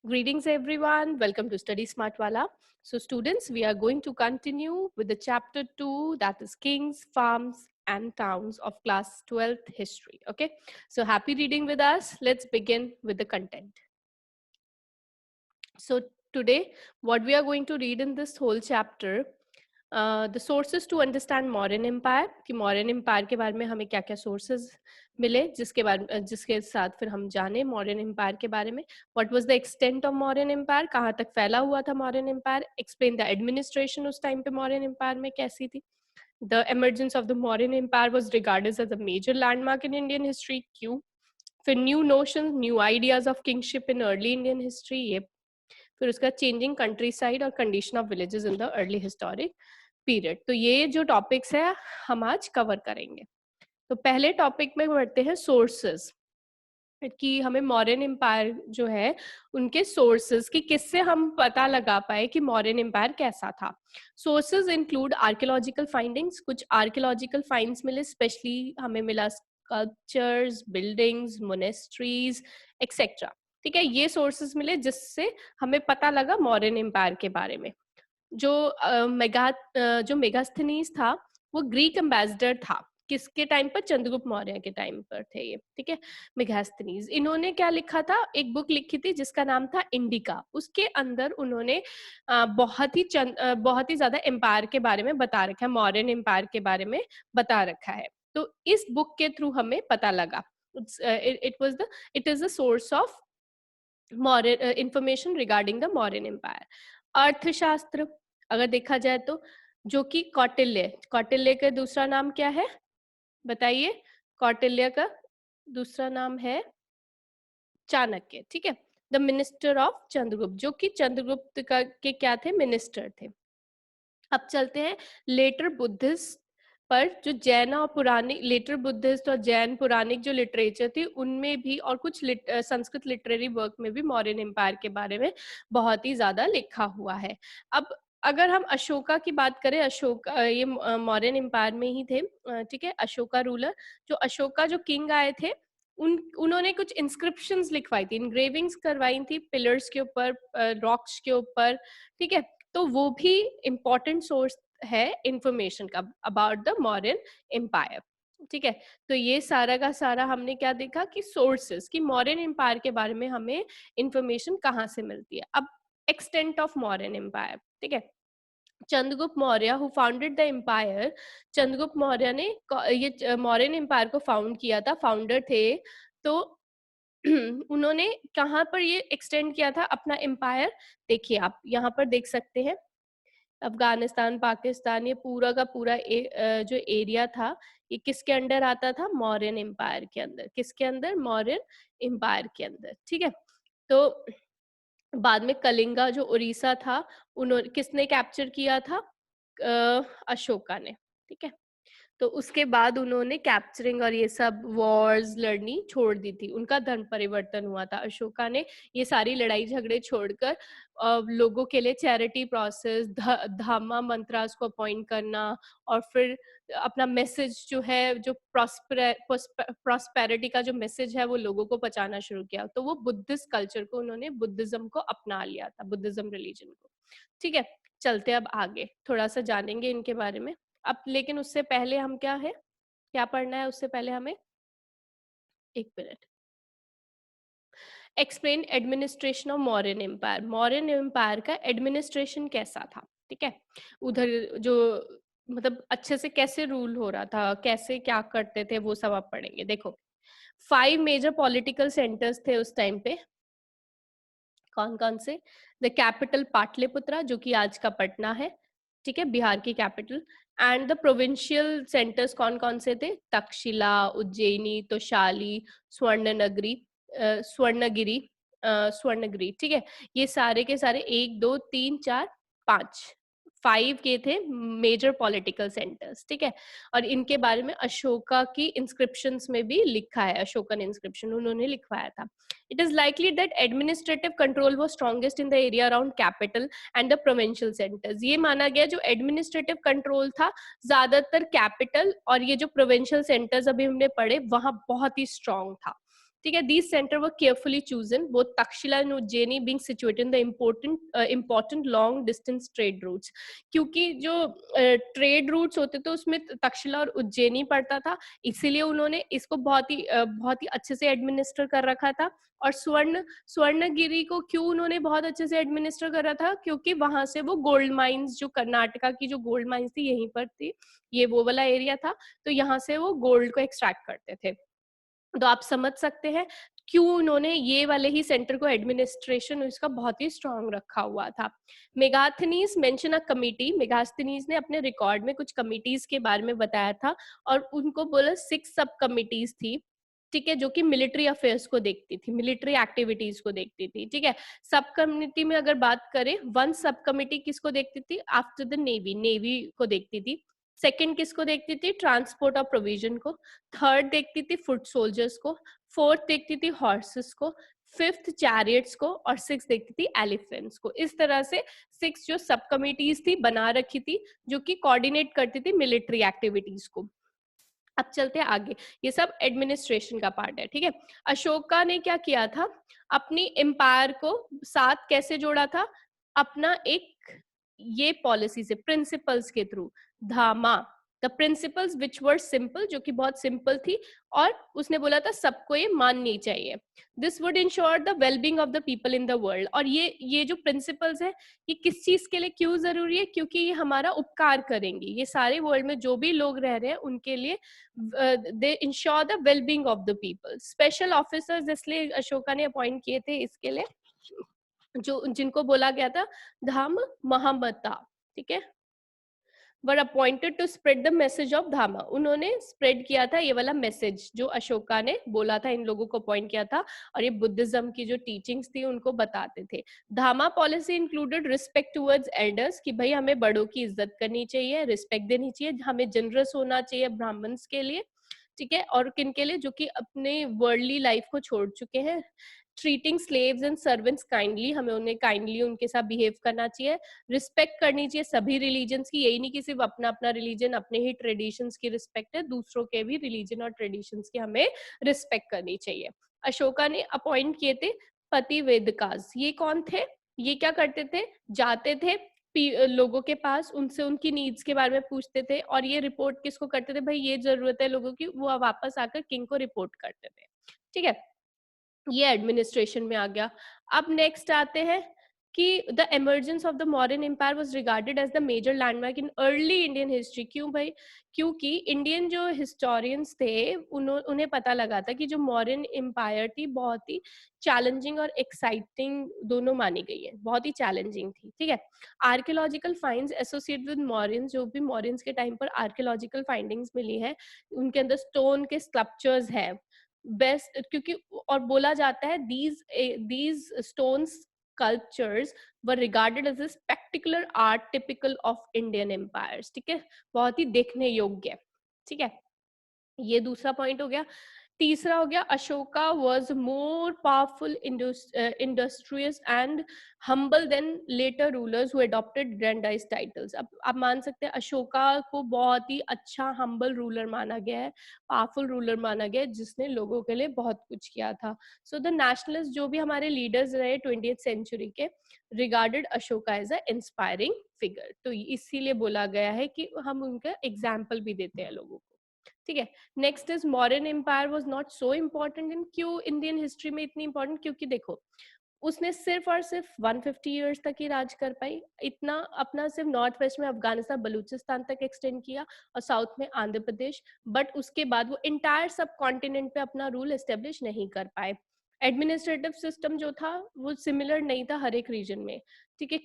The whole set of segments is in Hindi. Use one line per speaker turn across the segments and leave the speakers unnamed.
Greetings everyone, welcome to Study Smart Wala. So students, we are going to continue with the chapter 2, that is Kings, Farms and Towns of class 12th history. Okay, so happy reading with us. Let's begin with the content. So today what we are going to read in this whole chapter, the sources to understand Mauryan empire, कि मौर्यन एम्पायर के बारे में हमें क्या क्या सोर्सेज मिले, जिसके साथ फिर हम जाने मौर्यन एम्पायर के बारे में. What was the extent of Mauryan empire, कहाँ तक फैला हुआ था Mauryan empire. Explain the administration उस टाइम पे मौर्यन एम्पायर में कैसी थी. The emergence of the Mauryan Empire was regarded as a major landmark in Indian history. क्यों. फिर new notions, new ideas of kingship in early Indian history, ये. फिर उसका चेंजिंग कंट्री साइड और condition of villages in the early historic period. तो ये जो टॉपिक्स है हम आज कवर करेंगे. तो पहले टॉपिक में बढ़ते हैं सोर्सेस, कि हमें मौर्यन एम्पायर जो है उनके सोर्सेस की किससे हम पता लगा पाए कि मौर्यन एम्पायर कैसा था. सोर्सेस इंक्लूड आर्कियोलॉजिकल फाइंडिंग्स, कुछ आर्कियोलॉजिकल फाइंड्स मिले, स्पेशली हमें मिला स्कल्पचर्स, बिल्डिंग्स, मोनेस्ट्रीज एक्सेट्रा. ठीक है, ये सोर्सेस मिले जिससे हमें पता लगा मौर्यन एम्पायर के बारे में. जो मेगास्थनीज था वो ग्रीक एम्बेसडर था. किसके टाइम पर? चंद्रगुप्त मौर्य के टाइम पर थे ये. ठीक है, मेगास्थनीज, इन्होंने क्या लिखा था, एक बुक लिखी थी जिसका नाम था इंडिका. उसके अंदर उन्होंने बहुत ही ज्यादा एम्पायर के बारे में बता रखा है, मौर्यन एम्पायर के बारे में बता रखा है. तो इस बुक के थ्रू हमें पता लगा. It is the source of Mauryan information regarding the Mauryan empire. Arthashastra अगर देखा जाए तो, जो कि कौटिल्य का दूसरा नाम क्या है बताइए. कौटिल्य का दूसरा नाम है चाणक्य. ठीक है, द मिनिस्टर ऑफ चंद्रगुप्त, जो कि चंद्रगुप्त के क्या थे, मिनिस्टर थे. अब चलते हैं लेटर बुद्धिस्ट पर. जो जैन और पुरानी लेटर बुद्धिस्ट और जैन पुरानिक जो लिटरेचर थी उनमें भी, और कुछ संस्कृत लिटरेरी वर्क में भी मौर्यन एम्पायर के बारे में बहुत ही ज्यादा लिखा हुआ है. अब अगर हम अशोका की बात करें, ये मौर्यन एम्पायर में ही थे. ठीक है, अशोका रूलर, जो अशोका जो किंग आए थे, उन्होंने कुछ इंस्क्रिप्शंस लिखवाई थी, इंग्रेविंग्स करवाई थी पिलर्स के ऊपर, रॉक्स के ऊपर. ठीक है, तो वो भी इम्पोर्टेंट सोर्स है इंफॉर्मेशन का अबाउट द मौर्यन एम्पायर. ठीक है, तो ये सारा का सारा हमने क्या देखा कि सोर्सेस, कि मौर्यन एम्पायर के बारे में हमें इंफॉर्मेशन कहाँ से मिलती है. अब एक्सटेंट ऑफ मौर्यन एम्पायर. ठीक है, Chandragupta Maurya who founded the empire, Chandragupta Maurya ने ये मौर्यन एम्पायर को फाउंड किया था, फाउंडर थे. तो उन्होंने कहाँ पर ये एक्सटेंड किया था अपना एम्पायर. देखिए आप यहाँ पर देख सकते हैं, अफगानिस्तान, पाकिस्तान, ये पूरा का पूरा जो एरिया था ये किसके अंडर आता था, मौर्यन एम्पायर के अंदर. किसके अंदर, मौर्यन एम्पायर के अंदर. ठीक है, तो बाद में कलिंगा जो उड़ीसा था, उन्होंने किसने कैप्चर किया था, अशोका ने. ठीक है, तो उसके बाद उन्होंने कैप्चरिंग और ये सब वॉर्स लड़नी छोड़ दी थी. उनका धर्म परिवर्तन हुआ था. अशोका ने ये सारी लड़ाई झगड़े छोड़कर लोगों के लिए चैरिटी प्रोसेस, धामा मंत्रास को अपॉइंट करना, और फिर अपना मैसेज जो है, जो प्रॉस्पेरिटी का जो मैसेज है वो लोगों को पहुंचाना शुरू किया. तो वो बुद्धिस्ट कल्चर को, उन्होंने बुद्धिज्म को अपना लिया था, बुद्धिज्म रिलीजन को. ठीक है, चलते अब आगे थोड़ा सा जानेंगे इनके बारे में. अब लेकिन उससे पहले हम क्या पढ़ना है, उससे पहले हमें एक minute. Explain administration of Mauryan empire. Mauryan empire का एडमिनिस्ट्रेशन कैसा था. ठीक है, उधर जो मतलब अच्छे से कैसे रूल हो रहा था, कैसे क्या करते थे, वो सब आप पढ़ेंगे. देखो, 5 मेजर पॉलिटिकल सेंटर्स थे उस टाइम पे. कौन कौन से? द कैपिटल पाटलिपुत्रा, जो कि आज का पटना है. ठीक है, बिहार की capital. And the provincial centres कौन कौन से थे? तक्षशिला, उज्जैनी, तोशाली, स्वर्णनगरी, स्वर्णगिरी, स्वर्णगिरी. ठीक है, ये सारे के सारे 1 2 3 4 5 5 के थे मेजर पॉलिटिकल सेंटर्स. ठीक है, और इनके बारे में अशोका की इंस्क्रिप्शंस में भी लिखा है, अशोकन इंस्क्रिप्शन उन्होंने लिखवाया था. It is likely that administrative control was strongest in the area around capital and the provincial centers. ये माना गया जो administrative control था ज्यादातर capital और ये जो provincial centers अभी हमने पढ़े वहां बहुत ही strong था. ठीक है. These center were carefully chosen, both Takshila and Ujjaini being situated in the important long distance trade routes. क्योंकि जो ट्रेड रूट्स होते थे उसमें तक्षशिला और उज्जैनी पड़ता था, इसीलिए उन्होंने इसको बहुत ही अच्छे से एडमिनिस्टर कर रखा था. और स्वर्णगिरी को क्यों उन्होंने बहुत अच्छे से एडमिनिस्टर करा था, क्योंकि वहां से वो गोल्ड माइंस, जो कर्नाटका की जो गोल्ड माइंस थी यहीं पर थी, ये वो वाला एरिया था, तो यहाँ से वो गोल्ड को एक्सट्रैक्ट करते थे. तो आप समझ सकते हैं क्यों उन्होंने ये वाले ही सेंटर को एडमिनिस्ट्रेशन इसका बहुत ही स्ट्रांग रखा हुआ था. Megasthenes mention a committee. Megasthenes ने अपने रिकॉर्ड में कुछ कमिटीज के बारे में बताया था, और उनको बोला 6 सब कमिटीज थी, ठीक है, जो कि मिलिट्री अफेयर्स को देखती थी, मिलिट्री एक्टिविटीज को देखती थी. ठीक है, सब कमिटी में अगर बात करें, 1 सब कमिटी किसको देखती थी, आफ्टर द नेवी, नेवी को देखती थी. सेकंड किसको देखती थी, ट्रांसपोर्ट और प्रोविजन को. थर्ड देखती थी फुट सोल्जर्स को. फोर्थ देखती थी हॉर्सेस को. फिफ्थ चैरियट्स को. और सिक्स देखती थी एलिफेंट्स को. इस तरह से 6 जो सब कमिटीज थी बना रखी थी, जो कि कोऑर्डिनेट करती थी मिलिट्री एक्टिविटीज को. अब चलते हैं आगे, ये सब एडमिनिस्ट्रेशन का पार्ट है. ठीक है, अशोका ने क्या किया था, अपनी एम्पायर को साथ कैसे जोड़ा था, अपना एक ये पॉलिसी से, प्रिंसिपल्स के थ्रू. धामा, the principles which were simple, जो कि बहुत सिंपल थी, और उसने बोला था सबको ये माननी चाहिए. This would ensure the wellbeing of the people in the world. और ये जो प्रिंसिपल्स है, ये किस चीज के लिए क्यों जरूरी है, क्योंकि ये हमारा उपकार करेंगी, ये सारे वर्ल्ड में जो भी लोग रह रहे हैं उनके लिए दे ensure the wellbeing of the people. Special officers इसलिए अशोका ने अपॉइंट किए थे इसके लिए, जो जिनको बोला गया था धाम महामता. ठीक है, were appointed to spread the message of Dhamma. उन्होंने स्प्रेड किया था ये वाला मैसेज जो अशोका ने बोला था, इन लोगों को अपॉइंट किया था, और ये बुद्धिज्म की जो टीचिंग्स थी उनको बताते थे. धामा policy included respect towards elders, कि भाई हमें बड़ों की इज्जत करनी चाहिए, रिस्पेक्ट देनी चाहिए, हमें जनरस होना चाहिए ब्राह्मण्स के लिए. ठीक है, और किन के लिए, जो कि अपने वर्ल्डली लाइफ को छोड़ चुके हैं. Treating slaves and servants kindly, हमें उन्हें काइंडली उनके साथ बिहेव करना चाहिए. रिस्पेक्ट करनी चाहिए सभी रिलीजन्स की, यही नहीं कि सिर्फ अपना अपना रिलीजन, अपने ही ट्रेडिशंस की रिस्पेक्ट है, दूसरों के भी रिलीजन और ट्रेडिशंस की हमें रिस्पेक्ट करनी चाहिए. अशोका ने अपॉइंट किए थे पतिवेदकास. ये कौन थे, ये क्या करते थे, जाते थे लोगों के पास, उनसे उनकी नीड्स के बारे में पूछते थे, और ये रिपोर्ट किसको करते थे, भाई ये जरूरत है लोगों की, वो वापस आकर किंग को रिपोर्ट करते थे. ठीक है, ये एडमिनिस्ट्रेशन में आ गया. अब नेक्स्ट आते हैं कि the emergence of the modern empire was regarded as the major landmark in early Indian history. क्यों भाई, क्योंकि इंडियन जो हिस्टोरियंस थे उन्हें पता लगा था कि जो मॉडर्न एम्पायर थी बहुत ही चैलेंजिंग और एक्साइटिंग दोनों मानी गई है, बहुत ही चैलेंजिंग थी. ठीक है, आर्कियोलॉजिकल फाइंड्स एसोसिएटेड विद मॉरियंस, जो भी मॉरियंस के टाइम पर आर्कियोलॉजिकल फाइंडिंग्स मिली है, उनके अंदर स्टोन के स्कल्पचर्स है बेस्ट, क्योंकि और बोला जाता है these stone sculptures were regarded as a spectacular art typical of Indian empires. ठीक है, बहुत ही देखने योग्य. ठीक है, ये दूसरा पॉइंट हो गया. तीसरा हो गया, Ashoka was more powerful, industrious and humble than later rulers who adopted grandiose titles. अब आप मान सकते हैं अशोका को बहुत ही अच्छा हम्बल रूलर माना गया है, पावरफुल रूलर माना गया है, जिसने लोगों के लिए बहुत कुछ किया था. सो द नेशनलिस्ट जो भी हमारे लीडर्स रहे 20th सेंचुरी के, regarded Ashoka as a inspiring figure. तो इसीलिए बोला गया है कि हम उनका एग्जाम्पल भी देते हैं लोगों को. ठीक है, next is modern empire was not so important in. क्यों इंडियन हिस्ट्री में इतनी इंपॉर्टेंट, क्योंकि देखो उसने सिर्फ और सिर्फ 150 ईयर्स तक ही राज कर पाई. इतना अपना सिर्फ नॉर्थ वेस्ट में अफगानिस्तान बलूचिस्तान तक एक्सटेंड किया, और साउथ में आंध्र प्रदेश, बट उसके बाद वो इंटायर सब कॉन्टिनेंट पे अपना रूल एस्टेब्लिश नहीं कर पाए. एडमिनिस्ट्रेटिव सिस्टम जो था वो सिमिलर नहीं था हर एक रीजन में. ठीक है,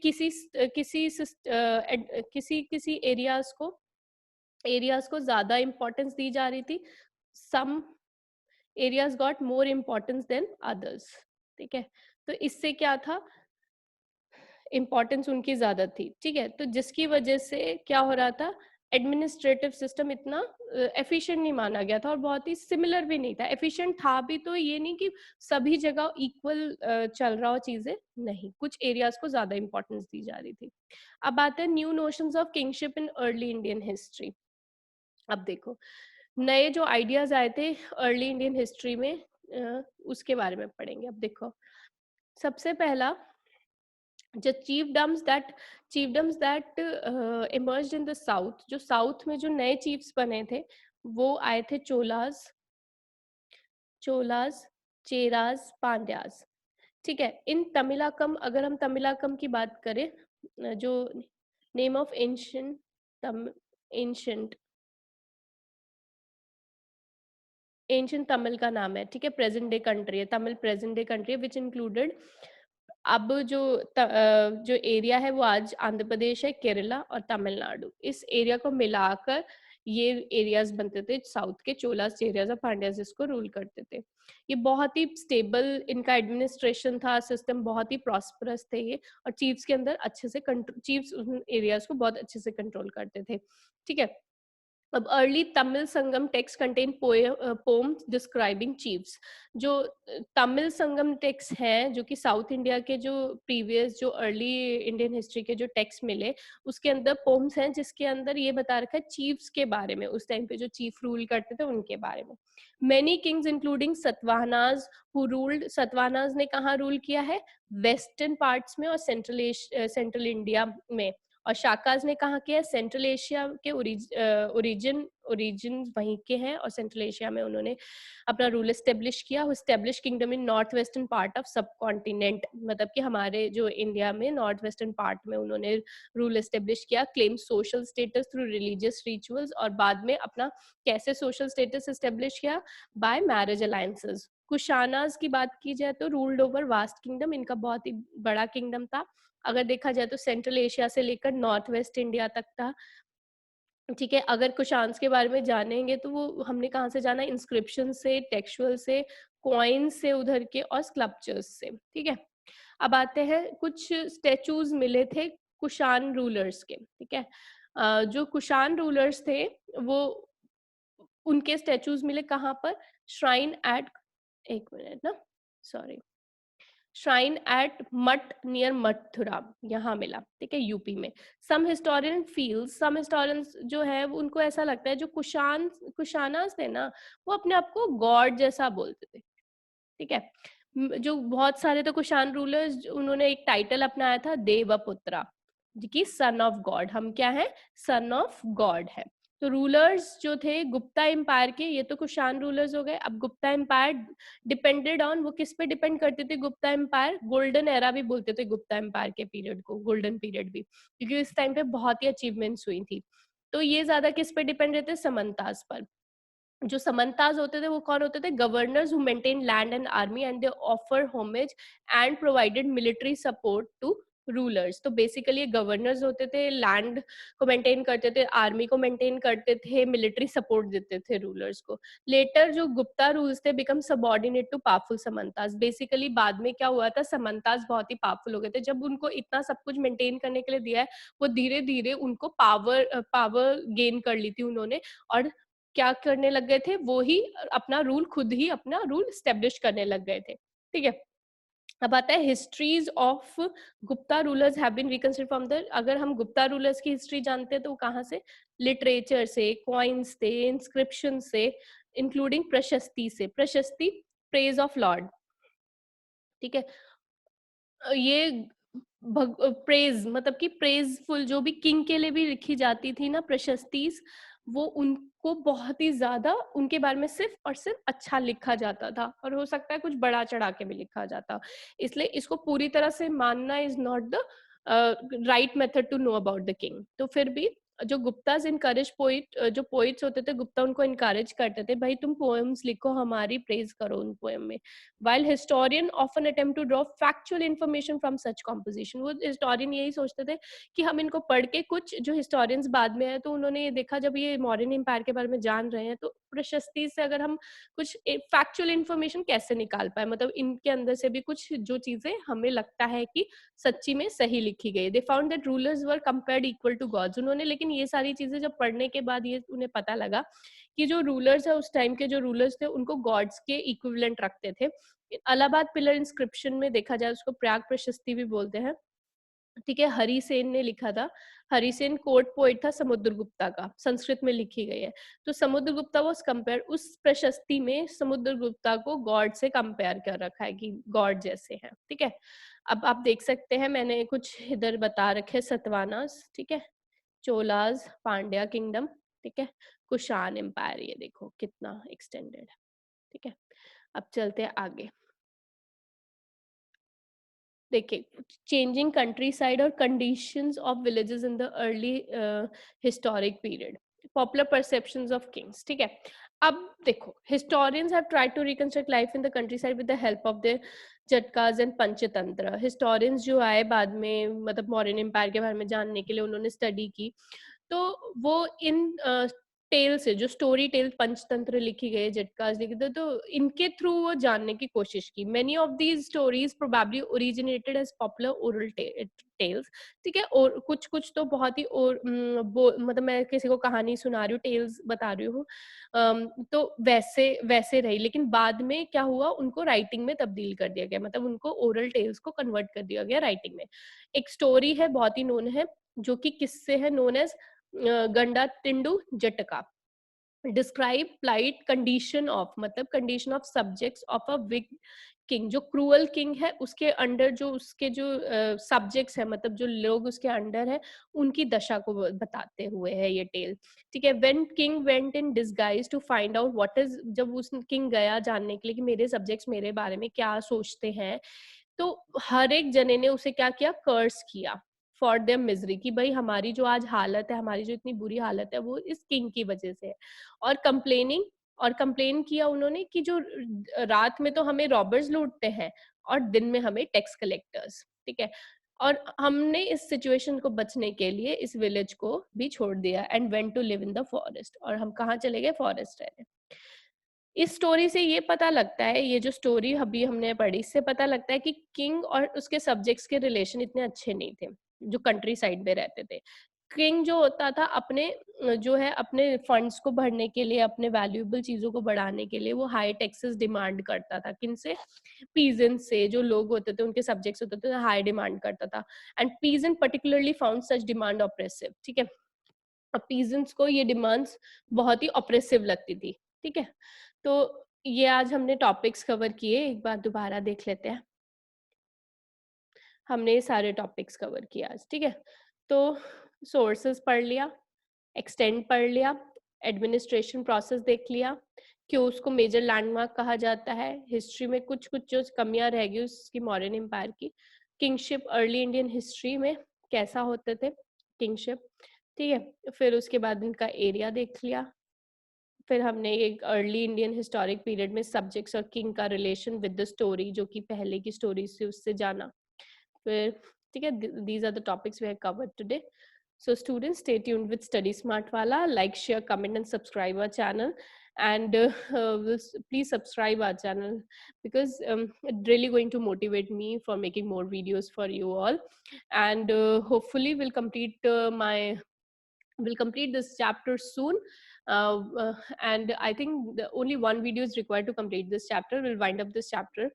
किसी एरियाज को ज्यादा इंपॉर्टेंस दी जा रही थी. Some areas got more importance than others. ठीक है, तो इससे क्या था, इम्पोर्टेंस उनकी ज्यादा थी. ठीक है, तो जिसकी वजह से क्या हो रहा था, एडमिनिस्ट्रेटिव सिस्टम इतना एफिशिएंट नहीं माना गया था, और बहुत ही सिमिलर भी नहीं था. एफिशिएंट था भी तो ये नहीं कि सभी जगह इक्वल चल रहा हो चीजें, नहीं, कुछ एरियाज को ज्यादा इंपॉर्टेंस दी जा रही थी. अब आते हैं new notions of kingship in early Indian history. अब देखो, नए जो आइडियाज आए थे अर्ली इंडियन हिस्ट्री में, उसके बारे में पढ़ेंगे। अब देखो, सबसे पहला, जो chiefdoms that emerged in the south, जो साउथ में जो नए चीफ्स बने थे वो आए थे चोलास, चेरास, पांड्यास। ठीक है, इन तमिलाकम, अगर हम तमिलाकम की बात करें, जो name of ancient ancient Tamil का नाम है, ठीक है, प्रेजेंट डे कंट्री है, तमिल प्रेजेंट डे कंट्री है, विच इंक्लूडेड, अब जो एरिया है वो आज आंध्र प्रदेश है, केरला और तमिलनाडु, इस एरिया को मिलाकर ये एरियाज बनते थे साउथ के, चोलास, चेरियाज और पांड्याज इसको रूल करते थे। ये बहुत ही स्टेबल इनका एडमिनिस्ट्रेशन था, सिस्टम बहुत ही प्रॉस्परस थे ये, और चीफ्स के अंदर अच्छे से चीफ्स उन एरियाज को बहुत अच्छे से कंट्रोल करते थे। ठीक है, अब early Tamil Sangam text contain poems describing chiefs. जो तमिल संगम टेक्स्ट हैं, जो कि साउथ इंडिया के जो प्रीवियस जो अर्ली इंडियन हिस्ट्री के जो टेक्स्ट मिले, उसके अंदर पोम्स हैं जिसके अंदर ये बता रखा है चीफ्स के बारे में, उस टाइम पे जो चीफ रूल करते थे उनके बारे में। Many Kings including Satavahanas who ruled, Satavahanas ने कहाँ रूल किया है? वेस्टर्न पार्ट्स में और सेंट्रल इंडिया में। और शाकाज ने कहा किया, सेंट्रल एशिया के ओरिजिन वहीं के हैं, और सेंट्रल एशिया में उन्होंने अपना रूल एस्टेब्लिश किया। Establish kingdom in north western part of सब कॉन्टिनेंट, मतलब कि हमारे जो इंडिया में नॉर्थ वेस्टर्न पार्ट में उन्होंने रूल एस्टेब्लिश किया। Claim social status through religious rituals, और बाद में अपना कैसे सोशल स्टेटस एस्टेब्लिश किया? By marriage alliances. कुशानाज की बात की जाए तो रूल्ड ओवर वास्ट किंगडम, इनका बहुत ही बड़ा किंगडम था। अगर देखा जाए तो सेंट्रल एशिया से लेकर नॉर्थ वेस्ट इंडिया तक था। ठीक है, अगर कुशान्स के बारे में जानेंगे तो वो हमने कहाँ से जाना? इंस्क्रिप्शन से, टेक्सचुअल से, कॉइन से उधर के, और स्कल्पचर्स से। ठीक है, अब आते हैं, कुछ स्टेचूज मिले थे कुशान रूलर्स के। ठीक है, जो कुशान रूलर्स थे वो, उनके स्टेचूज मिले कहाँ पर? श्राइन एट, एक मिनट ना, सॉरी, श्राइन एट मठ नियर मथुरा, यहाँ मिला। ठीक है, यूपी में। सम हिस्टोरियंस जो है उनको ऐसा लगता है जो कुशानास थे ना, वो अपने आप को गॉड जैसा बोलते थे। ठीक है, जो बहुत सारे तो कुशान रूलर्स, उन्होंने एक टाइटल अपनाया था देवपुत्रा, कि सन ऑफ गॉड, हम क्या है? सन ऑफ गॉड है। तो रूलर्स जो थे गुप्ता एम्पायर के, ये तो कुशान रूलर्स हो गए। अब गुप्ता एम्पायर डिपेंडेड ऑन, वो किस पे डिपेंड करते थे? गुप्ता एम्पायर, गोल्डन एरा भी बोलते थे गुप्ता एम्पायर के पीरियड को, गोल्डन पीरियड भी, क्योंकि इस टाइम पे बहुत ही अचीवमेंट्स हुई थी। तो ये ज्यादा किस पे डिपेंड रहते? समंताज पर। जो समंताज होते थे वो कौन होते थे? Governors who maintain land and army and they offer homage and provided military support to rulers. तो बेसिकली ये गवर्नर्स होते थे, लैंड को मेंटेन करते थे, आर्मी को मेंटेन करते थे, मिलिट्री सपोर्ट देते थे रूलर्स को। लेटर जो गुप्ता रूल्स थे become subordinate to powerful samantas. Basically बाद में क्या हुआ था? समंताज बहुत ही पावरफुल हो गए थे, जब उनको इतना सब कुछ मेंटेन करने के लिए दिया है, वो धीरे धीरे उनको पावर गेन कर ली थी उन्होंने, और क्या करने लग गए थे? वो ही अपना रूल, खुद ही अपना रूल स्टेब्लिश करने लग गए थे। ठीक है, अब आता है histories of Gupta rulers have been reconsidered from the, अगर हम गुप्ता रूलर्स की हिस्ट्री जानते हैं तो वो कहाँ से? लिटरेचर से, कॉइन्स से, इंस्क्रिप्शन से, इंक्लूडिंग प्रशस्ति से। प्रशस्ति, प्रेज ऑफ लॉर्ड। ठीक है, ये प्रेज मतलब कि प्रेजफुल, जो भी किंग के लिए भी लिखी जाती थी ना प्रशस्तिस, वो उनको बहुत ही ज्यादा उनके बारे में सिर्फ और सिर्फ अच्छा लिखा जाता था, और हो सकता है कुछ बड़ा चढ़ा के भी लिखा जाता। इसलिए इसको पूरी तरह से मानना is not the right method to know about the king. तो फिर भी जो गुप्ताज इनकरेज पोइट, जो पोइट्स होते थे गुप्ता, उनको इनकरेज करते थे, भाई तुम पोएम्स लिखो, हमारी प्रेज करो उन पोएम में। while historian often attempt to draw factual information from such composition, वो हिस्टोरियन यही सोचते थे कि हम इनको पढ़ के, कुछ जो हिस्टोरियंस बाद में है तो उन्होंने ये देखा, जब ये मॉडर्न एम्पायर के बारे में जान रहे हैं, तो प्रशस्ति से अगर हम कुछ फैक्चुअल इंफॉर्मेशन कैसे निकाल पाए, मतलब इनके अंदर से भी कुछ जो चीजें हमें लगता है कि सच्ची में सही लिखी गई। They found that rulers were compared equal to gods, उन्होंने, लेकिन ये सारी चीजें जब पढ़ने के बाद ये उन्हें पता लगा कि जो रूलर्स है, उस टाइम के जो रूलर्स थे, उनको गॉड्स के इक्विवेलेंट रखते थे। इलाहाबाद पिलर इंस्क्रिप्शन में देखा जाए, उसको प्रयाग प्रशस्ति भी बोलते हैं, ठीक है, हरिसेन ने लिखा था। हरिसेन कोर्ट पोएट था समुद्रगुप्ता का, संस्कृत में लिखी गई है। तो समुद्रगुप्ता वाज कंपेयर, उस प्रशस्ति में समुद्रगुप्ता को गॉड से कंपेयर कर रखा है कि गॉड जैसे हैं। ठीक है, अब आप देख सकते हैं मैंने कुछ इधर बता रखे सतवानास, ठीक है, चोलाज, पांड्या किंगडम, ठीक है, कुषाण एम्पायर, ये देखो कितना एक्सटेंडेड है। ठीक है, अब चलते हैं आगे। देखिए, चेंजिंग कंट्री साइड और conditions of villages in the early historic period, popular perceptions of kings. ठीक है, अब देखो, historians have tried to reconstruct life in the countryside with the help of the Jatakas and Panchatantra. Historians जो आए बाद में, मतलब मौर्यन एम्पायर के बारे में जानने के लिए उन्होंने स्टडी की, तो वो इन टेल से, जो स्टोरी टेल पंचतंत्र लिखी गई, जटकाज लिखे थे, तो इनके थ्रू वो जानने की कोशिश की। Many of these stories probably originated as popular oral tales. ठीक है, और कुछ कुछ तो बहुत ही और मतलब मैं किसी को कहानी सुना रही हूँ, टेल्स बता रही हूँ, तो वैसे वैसे रही, लेकिन बाद में क्या हुआ, उनको राइटिंग में तब्दील कर दिया गया, मतलब उनको ओरल टेल्स को कन्वर्ट कर दिया गया राइटिंग में। एक स्टोरी है बहुत ही नोन है, जो कि किससे है, known as Ganda Tindu Jataka. Describe plight condition of, मतलब condition of subjects of a wicked king, जो क्रूअल किंग है उसके अंडर जो उसके जो सब्जेक्ट्स है, मतलब जो लोग उसके अंडर है, उनकी दशा को बताते हुए है ये टेल। ठीक है, when king went in disguise to find out what is, जब उस किंग गया जानने के लिए कि मेरे सब्जेक्ट्स मेरे बारे में क्या सोचते हैं, तो हर एक जने ने उसे क्या किया, कर्स किया फॉर देयर मिजरी, कि भाई हमारी जो आज हालत है, हमारी जो इतनी बुरी हालत है, वो इस किंग की वजह से है। और कंप्लेनिंग, और कंप्लेन किया उन्होंने कि जो रात में तो हमें रॉबर्स लूटते हैं और दिन में हमें टैक्स कलेक्टर्स। ठीक है, और हमने इस सिचुएशन को बचने के लिए इस विलेज को भी छोड़ दिया and went to live in the forest, और हम कहाँ चले गए, फॉरेस्ट रहने। इस स्टोरी से ये पता लगता है, ये जो स्टोरी अभी हमने पढ़ी, इससे पता लगता है कि किंग और उसके सब्जेक्ट्स के रिलेशन इतने अच्छे नहीं थे, जो कंट्री साइड में रहते थे। किंग जो होता था, अपने जो है अपने फंड्स को भरने के लिए, अपने वैल्यूएबल चीजों को बढ़ाने के लिए वो हाई टैक्सेस डिमांड करता था। किनसे, पीजेंट से, जो लोग होते थे उनके सब्जेक्ट्स होते थे, हाई डिमांड करता था। And peasant particularly found such demand oppressive. ठीक है, पीजेंट्स को ये डिमांड्स बहुत ही ऑप्रेसिव लगती थी। ठीक है, तो ये आज हमने टॉपिक्स कवर किए, एक बार दोबारा देख लेते हैं। हमने ये सारे टॉपिक्स कवर किए आज। ठीक है, तो सोर्सेस पढ़ लिया, एक्सटेंड पढ़ लिया, एडमिनिस्ट्रेशन प्रोसेस देख लिया, क्यों उसको मेजर लैंडमार्क कहा जाता है, हिस्ट्री में कुछ कुछ जो कमियां रह गई उसकी मॉडर्न एम्पायर की, किंगशिप अर्ली इंडियन हिस्ट्री में कैसा होते थे किंगशिप। ठीक है, फिर उसके बाद इनका एरिया देख लिया, फिर हमने एक अर्ली इंडियन हिस्टोरिक पीरियड में सब्जेक्ट्स और किंग का रिलेशन विद द स्टोरी, जो कि पहले की स्टोरी से उससे जाना। फिर ठीक है, these are the topics we have covered today. So students, stay tuned with Study Smart Wala. Like, share, comment and subscribe our channel. And please subscribe our channel, because it's really going to motivate me for making more videos for you all. And hopefully we'll complete this chapter soon. And I think the only one video is required to complete this chapter. We'll wind up this chapter.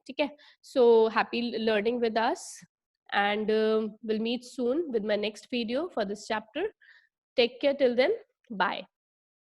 Okay, so happy learning with us, and we'll meet soon with my next video for this chapter. Take care till then. Bye.